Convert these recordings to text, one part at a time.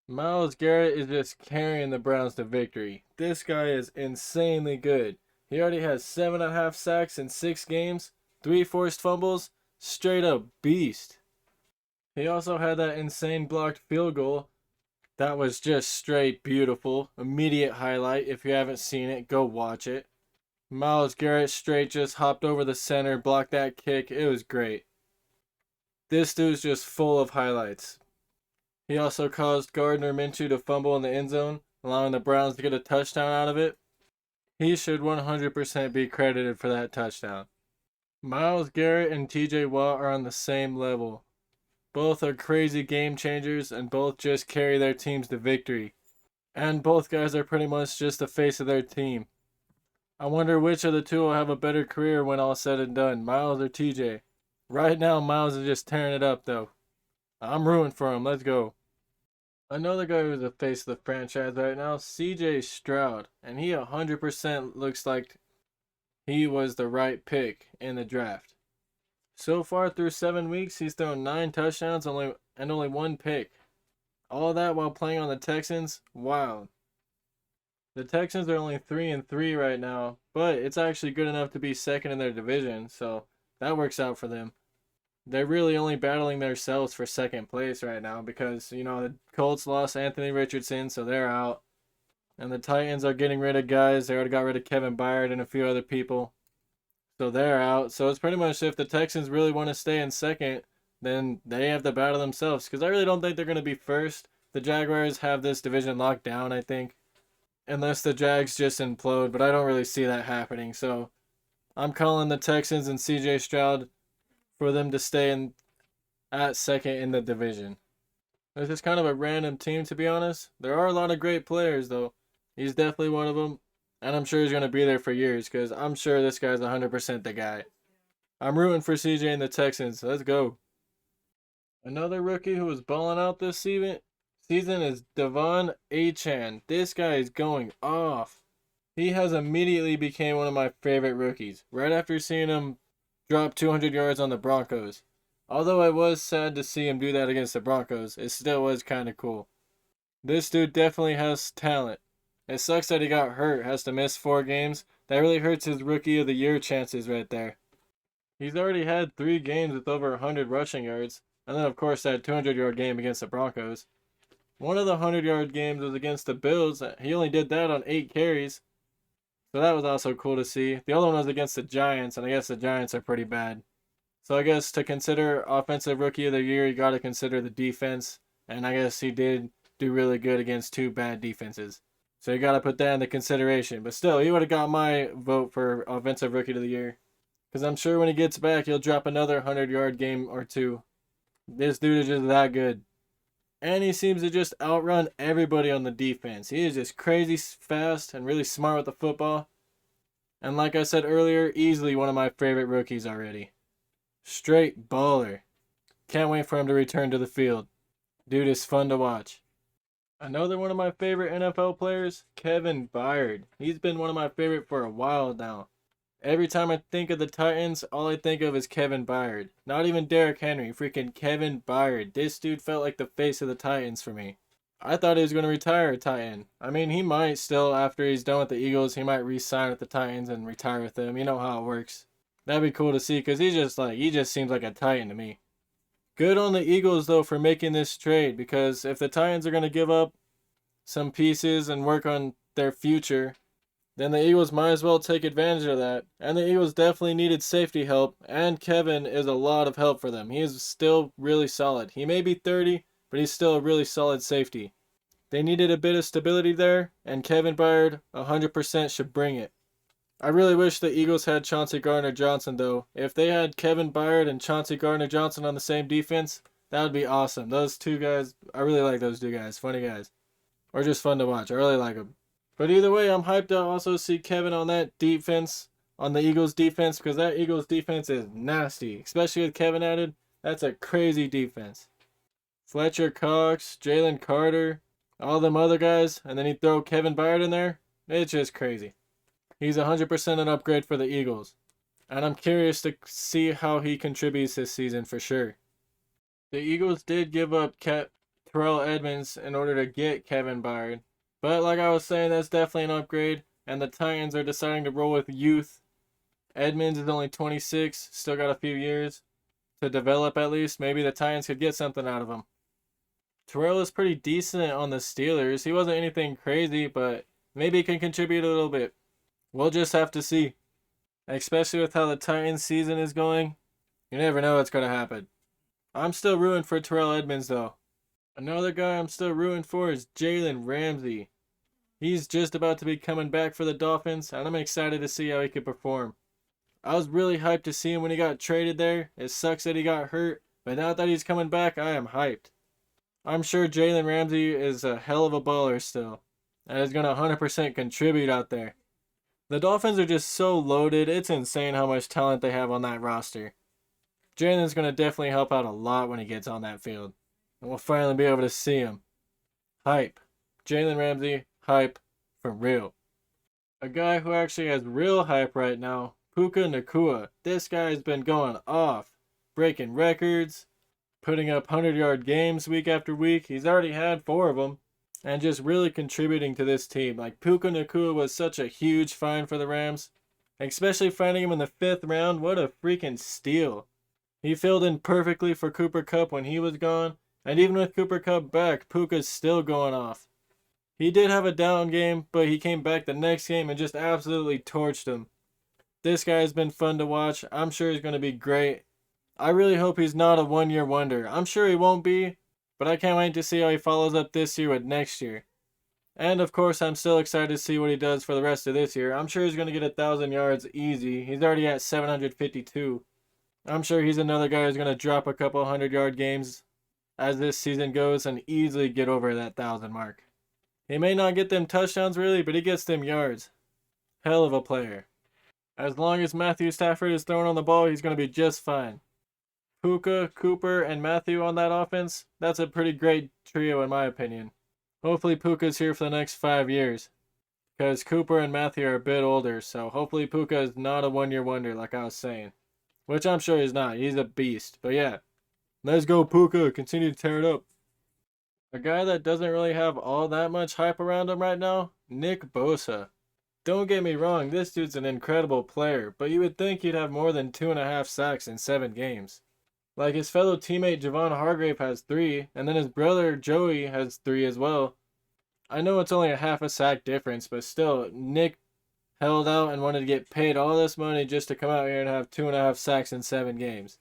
Myles Garrett is just carrying the Browns to victory. This guy is insanely good. He already has 7.5 sacks in 6 games, 3 forced fumbles, straight up beast. He also had that insane blocked field goal. That was just straight beautiful. Immediate highlight. If you haven't seen it, go watch it. Myles Garrett straight just hopped over the center, blocked that kick. It was great. This dude's just full of highlights. He also caused Gardner Minshew to fumble in the end zone, allowing the Browns to get a touchdown out of it. He should 100% be credited for that touchdown. Myles Garrett and TJ Watt are on the same level. Both are crazy game changers and both just carry their teams to victory. And both guys are pretty much just the face of their team. I wonder which of the two will have a better career when all said and done, Myles or TJ. Right now, Myles is just tearing it up though. I'm rooting for him. Let's go. Another guy who's the face of the franchise right now, CJ Stroud. And he 100% looks like he was the right pick in the draft. So far through 7 weeks, he's thrown 9 touchdowns and only 1 pick. All that while playing on the Texans. Wow. The Texans are only 3-3 right now, but it's actually good enough to be second in their division, so that works out for them. They're really only battling themselves for second place right now because, the Colts lost Anthony Richardson, so they're out. And the Titans are getting rid of guys. They already got rid of Kevin Byard and a few other people. So they're out. So it's pretty much if the Texans really want to stay in second, then they have to battle themselves. Because I really don't think they're going to be first. The Jaguars have this division locked down, I think. Unless the Jags just implode, but I don't really see that happening. So I'm calling the Texans and CJ Stroud for them to stay at second in the division. It's just kind of a random team, to be honest. There are a lot of great players, though. He's definitely one of them. And I'm sure he's going to be there for years because I'm sure this guy's 100% the guy. I'm rooting for CJ and the Texans. Let's go. Another rookie who was balling out this season is Devon Achane. This guy is going off. He has immediately became one of my favorite rookies. Right after seeing him drop 200 yards on the Broncos. Although I was sad to see him do that against the Broncos, it still was kind of cool. This dude definitely has talent. It sucks that he got hurt, has to miss 4 games. That really hurts his rookie of the year chances right there. He's already had 3 games with over 100 rushing yards, and then of course that 200-yard game against the Broncos. One of the 100-yard games was against the Bills. He only did that on 8 carries. So that was also cool to see. The other one was against the Giants, and I guess the Giants are pretty bad. So I guess to consider Offensive Rookie of the Year, you got to consider the defense. And I guess he did do really good against 2 bad defenses. So you got to put that into consideration. But still, he would have got my vote for Offensive Rookie of the Year. Because I'm sure when he gets back, he'll drop another 100-yard game or 2. This dude is just that good. And he seems to just outrun everybody on the defense. He is just crazy fast and really smart with the football. And like I said earlier, easily one of my favorite rookies already. Straight baller. Can't wait for him to return to the field. Dude is fun to watch. Another one of my favorite NFL players, Kevin Byard. He's been one of my favorite for a while now. Every time I think of the Titans, all I think of is Kevin Byard. Not even Derrick Henry, freaking Kevin Byard. This dude felt like the face of the Titans for me. I thought he was going to retire a Titan. I mean, he might still, after he's done with the Eagles, he might re-sign with the Titans and retire with them. You know how it works. That'd be cool to see because he just seems like a Titan to me. Good on the Eagles, though, for making this trade because if the Titans are going to give up some pieces and work on their future, then the Eagles might as well take advantage of that. And the Eagles definitely needed safety help, and Kevin is a lot of help for them. He is still really solid. He may be 30, but he's still a really solid safety. They needed a bit of stability there, and Kevin Byard 100% should bring it. I really wish the Eagles had Chauncey Gardner-Johnson, though. If they had Kevin Byard and Chauncey Gardner-Johnson on the same defense, that would be awesome. Those 2 guys, I really like those 2 guys. Funny guys. Or just fun to watch. I really like them. But either way, I'm hyped to also see Kevin on that defense, on the Eagles defense, because that Eagles defense is nasty. Especially with Kevin added, that's a crazy defense. Fletcher Cox, Jalen Carter, all them other guys, and then you throw Kevin Byard in there. It's just crazy. He's 100% an upgrade for the Eagles. And I'm curious to see how he contributes this season for sure. The Eagles did give up Terrell Edmonds in order to get Kevin Byard. But like I was saying, that's definitely an upgrade, and the Titans are deciding to roll with youth. Edmonds is only 26, still got a few years to develop at least. Maybe the Titans could get something out of him. Terrell is pretty decent on the Steelers. He wasn't anything crazy, but maybe he can contribute a little bit. We'll just have to see. Especially with how the Titans season is going. You never know what's going to happen. I'm still rooting for Terrell Edmonds though. Another guy I'm still rooting for is Jalen Ramsey. He's just about to be coming back for the Dolphins, and I'm excited to see how he can perform. I was really hyped to see him when he got traded there. It sucks that he got hurt, but now that he's coming back, I am hyped. I'm sure Jalen Ramsey is a hell of a baller still, and is going to 100% contribute out there. The Dolphins are just so loaded, it's insane how much talent they have on that roster. Jalen's going to definitely help out a lot when he gets on that field. And we'll finally be able to see him. Hype. Jalen Ramsey, hype for real. A guy who actually has real hype right now, Puka Nacua. This guy has been going off, breaking records, putting up 100-yard games week after week. He's already had 4 of them, and just really contributing to this team. Like, Puka Nacua was such a huge find for the Rams, especially finding him in the 5th round. What a freaking steal. He filled in perfectly for Cooper Kupp when he was gone, and even with Cooper Kupp back, Puka's still going off. He did have a down game, but he came back the next game and just absolutely torched him. This guy has been fun to watch. I'm sure he's going to be great. I really hope he's not a one-year wonder. I'm sure he won't be, but I can't wait to see how he follows up this year with next year. And of course, I'm still excited to see what he does for the rest of this year. I'm sure he's going to get 1,000 yards easy. He's already at 752. I'm sure he's another guy who's going to drop a couple 100-yard games as this season goes and easily get over that 1,000 mark. He may not get them touchdowns really, but he gets them yards. Hell of a player. As long as Matthew Stafford is throwing on the ball, he's going to be just fine. Puka, Cooper, and Matthew on that offense, that's a pretty great trio in my opinion. Hopefully Puka's here for the next 5 years, because Cooper and Matthew are a bit older, so hopefully Puka is not a one-year wonder like I was saying. Which I'm sure he's not. He's a beast. But yeah, let's go Puka. Continue to tear it up. A guy that doesn't really have all that much hype around him right now, Nick Bosa. Don't get me wrong, this dude's an incredible player, but you would think he'd have more than 2.5 sacks in 7 games. Like, his fellow teammate Javon Hargrave has 3, and then his brother Joey has 3 as well. I know it's only a half a sack difference, but still, Nick held out and wanted to get paid all this money just to come out here and have 2.5 sacks in 7 games.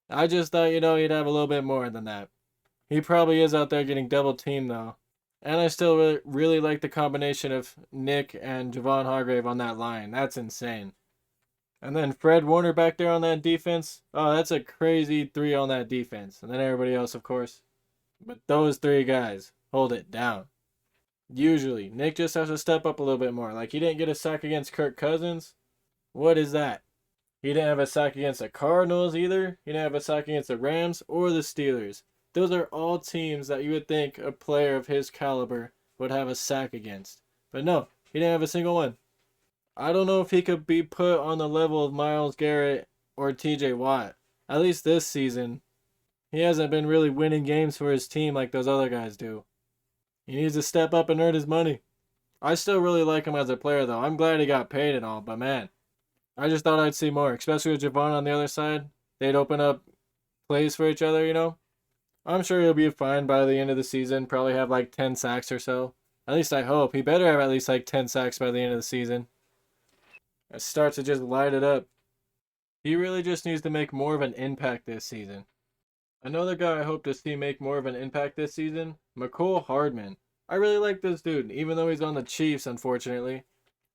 I just thought, he'd have a little bit more than that. He probably is out there getting double teamed though. And I still really like the combination of Nick and Javon Hargrave on that line. That's insane. And then Fred Warner back there on that defense. Oh, that's a crazy 3 on that defense. And then everybody else, of course. But those 3 guys hold it down. Usually, Nick just has to step up a little bit more. Like, he didn't get a sack against Kirk Cousins. What is that? He didn't have a sack against the Cardinals either. He didn't have a sack against the Rams or the Steelers. Those are all teams that you would think a player of his caliber would have a sack against. But no, he didn't have a single one. I don't know if he could be put on the level of Myles Garrett or TJ Watt. At least this season. He hasn't been really winning games for his team like those other guys do. He needs to step up and earn his money. I still really like him as a player though. I'm glad he got paid and all, but man, I just thought I'd see more, especially with Javon on the other side. They'd open up plays for each other. I'm sure he'll be fine by the end of the season. Probably have like 10 sacks or so. At least I hope. He better have at least like 10 sacks by the end of the season. It starts to just light it up. He really just needs to make more of an impact this season. Another guy I hope to see make more of an impact this season, Mecole Hardman. I really like this dude, even though he's on the Chiefs, unfortunately.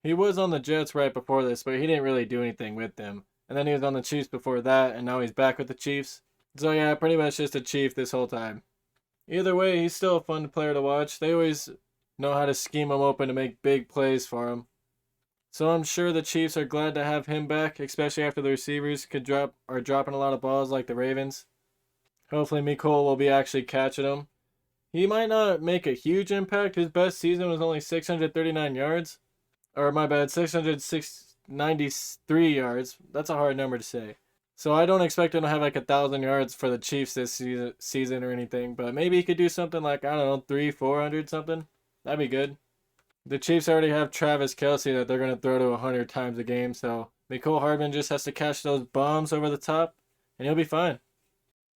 He was on the Jets right before this, but he didn't really do anything with them. And then he was on the Chiefs before that, and now he's back with the Chiefs. So yeah, pretty much just a Chief this whole time. Either way, he's still a fun player to watch. They always know how to scheme him open to make big plays for him. So I'm sure the Chiefs are glad to have him back, especially after the receivers are dropping a lot of balls like the Ravens. Hopefully Mecole will be actually catching them. He might not make a huge impact. His best season was only 639 yards. Or my bad, 693 yards. That's a hard number to say. So I don't expect him to have like 1,000 yards for the Chiefs this season or anything, but maybe he could do something like, I don't know, 300-400 something. That'd be good. The Chiefs already have Travis Kelce that they're going to throw to 100 times a game, so Mecole Hardman just has to catch those bombs over the top, and he'll be fine.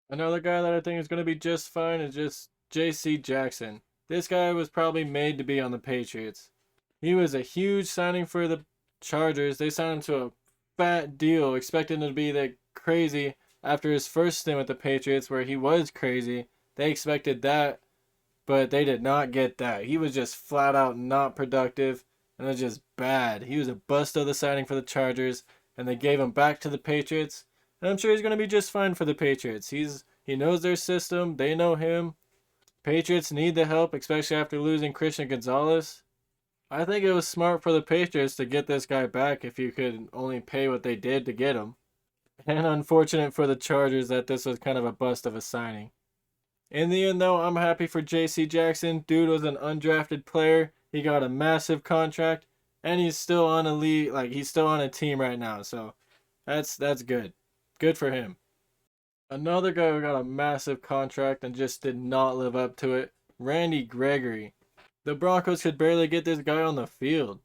Another guy that I think is going to be just fine is just J.C. Jackson. This guy was probably made to be on the Patriots. He was a huge signing for the Chargers. They signed him to a fat deal, expecting him to be like crazy after his first stint with the Patriots, where he was crazy. They expected that, but they did not get that. He was just flat out not productive, and it was just bad. He was a bust of the signing for the Chargers, and they gave him back to the Patriots. And I'm sure he's going to be just fine for the Patriots. He knows their system. They know him. Patriots need the help, especially after losing Christian Gonzalez. I think it was smart for the Patriots to get this guy back if you could only pay what they did to get him. And unfortunate for the Chargers that this was kind of a bust of a signing. In the end, though, I'm happy for J.C. Jackson. Dude was an undrafted player. He got a massive contract, and he's still on a league, like he's still on a team right now. So that's good. Good for him. Another guy who got a massive contract and just did not live up to it, Randy Gregory. The Broncos could barely get this guy on the field.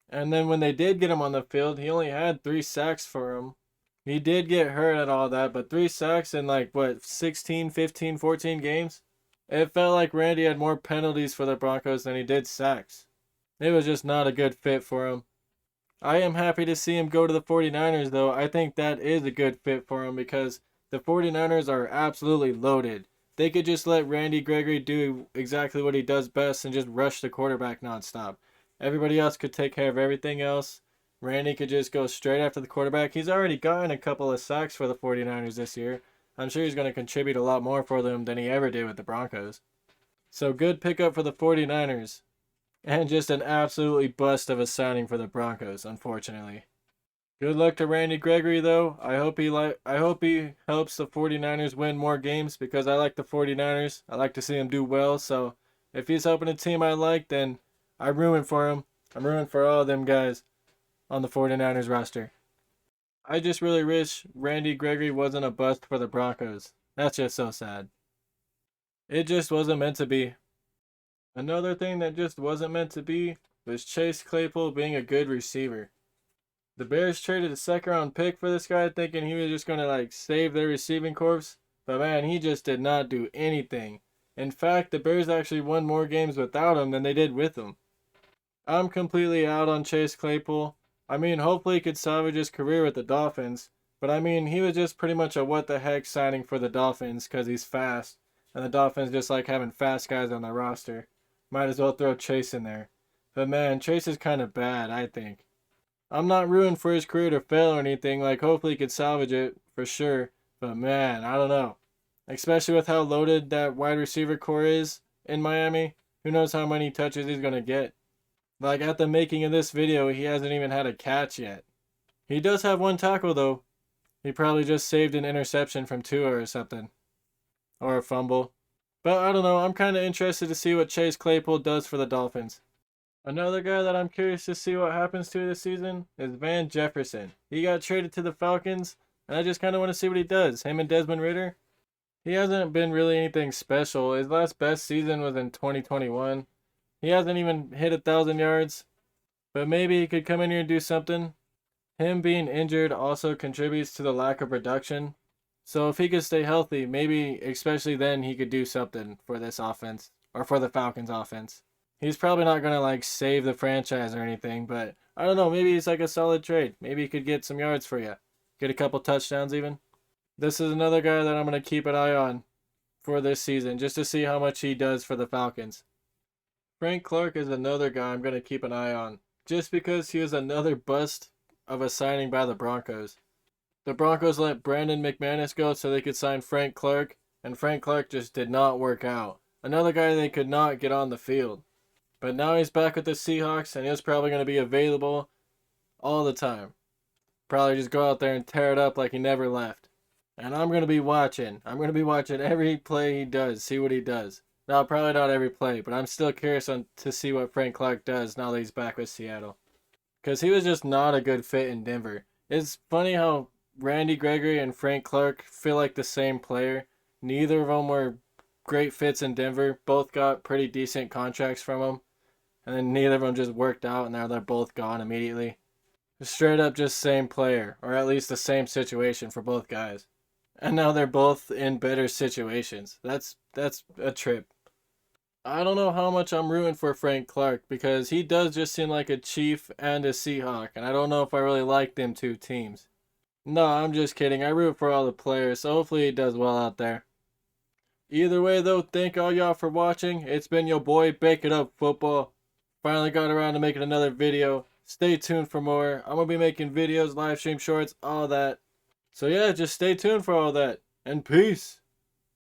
And then when they did get him on the field, he only had 3 sacks for him. He did get hurt and all that, but 3 sacks in like, what, 16, 15, 14 games? It felt like Randy had more penalties for the Broncos than he did sacks. It was just not a good fit for him. I am happy to see him go to the 49ers, though. I think that is a good fit for him because the 49ers are absolutely loaded. They could just let Randy Gregory do exactly what he does best and just rush the quarterback nonstop. Everybody else could take care of everything else. Randy could just go straight after the quarterback. He's already gotten a couple of sacks for the 49ers this year. I'm sure he's going to contribute a lot more for them than he ever did with the Broncos. So good pickup for the 49ers. And just an absolutely bust of a signing for the Broncos, unfortunately. Good luck to Randy Gregory though. I hope he helps the 49ers win more games because I like the 49ers. I like to see him do well. So if he's helping a team I like, then I'm rooting for him. I'm rooting for all of them guys on the 49ers roster. I just really wish Randy Gregory wasn't a bust for the Broncos. That's just so sad. It just wasn't meant to be. Another thing that just wasn't meant to be was Chase Claypool being a good receiver. The Bears traded a 2nd-round pick for this guy thinking he was just going to like save their receiving corps, but man, he just did not do anything. In fact, the Bears actually won more games without him than they did with him. I'm completely out on Chase Claypool. I mean, hopefully he could salvage his career with the Dolphins, but I mean, he was just pretty much a what the heck signing for the Dolphins because he's fast, and the Dolphins just like having fast guys on their roster. Might as well throw Chase in there. But man, Chase is kind of bad, I think. I'm not rooting for his career to fail or anything, like hopefully he could salvage it, for sure. But man, I don't know. Especially with how loaded that wide receiver core is in Miami. Who knows how many touches he's going to get. Like at the making of this video, he hasn't even had a catch yet. He does have 1 tackle though. He probably just saved an interception from Tua or something. Or a fumble. But I don't know, I'm kind of interested to see what Chase Claypool does for the Dolphins. Another guy that I'm curious to see what happens to this season is Van Jefferson. He got traded to the Falcons, and I just kind of want to see what he does. Him and Desmond Ridder. He hasn't been really anything special. His last best season was in 2021. He hasn't even hit 1,000 yards, but maybe he could come in here and do something. Him being injured also contributes to the lack of production. So if he could stay healthy, maybe especially then he could do something for this offense, or for the Falcons offense. He's probably not going to like save the franchise or anything, but I don't know, maybe he's like a solid trade. Maybe he could get some yards for you. Get a couple touchdowns even. This is another guy that I'm going to keep an eye on for this season, just to see how much he does for the Falcons. Frank Clark is another guy I'm going to keep an eye on, just because he was another bust of a signing by the Broncos. The Broncos let Brandon McManus go so they could sign Frank Clark, and Frank Clark just did not work out. Another guy they could not get on the field. But now he's back with the Seahawks, and he's probably going to be available all the time. Probably just go out there and tear it up like he never left. And I'm going to be watching. I'm going to be watching every play he does, see what he does. No, probably not every play, but I'm still curious to see what Frank Clark does now that he's back with Seattle. Because he was just not a good fit in Denver. It's funny how Randy Gregory and Frank Clark feel like the same player. Neither of them were great fits in Denver. Both got pretty decent contracts from them. And then neither of them just worked out, and now they're both gone immediately. Straight up just same player, or at least the same situation for both guys. And now they're both in better situations. That's a trip. I don't know how much I'm rooting for Frank Clark because he does just seem like a Chief and a Seahawk, and I don't know if I really like them two teams. No, I'm just kidding. I root for all the players, so hopefully he does well out there. Either way, though, thank all y'all for watching. It's been your boy, Bake It Up Football. Finally got around to making another video. Stay tuned for more. I'm going to be making videos, live stream shorts, all that. So yeah, just stay tuned for all that. And peace.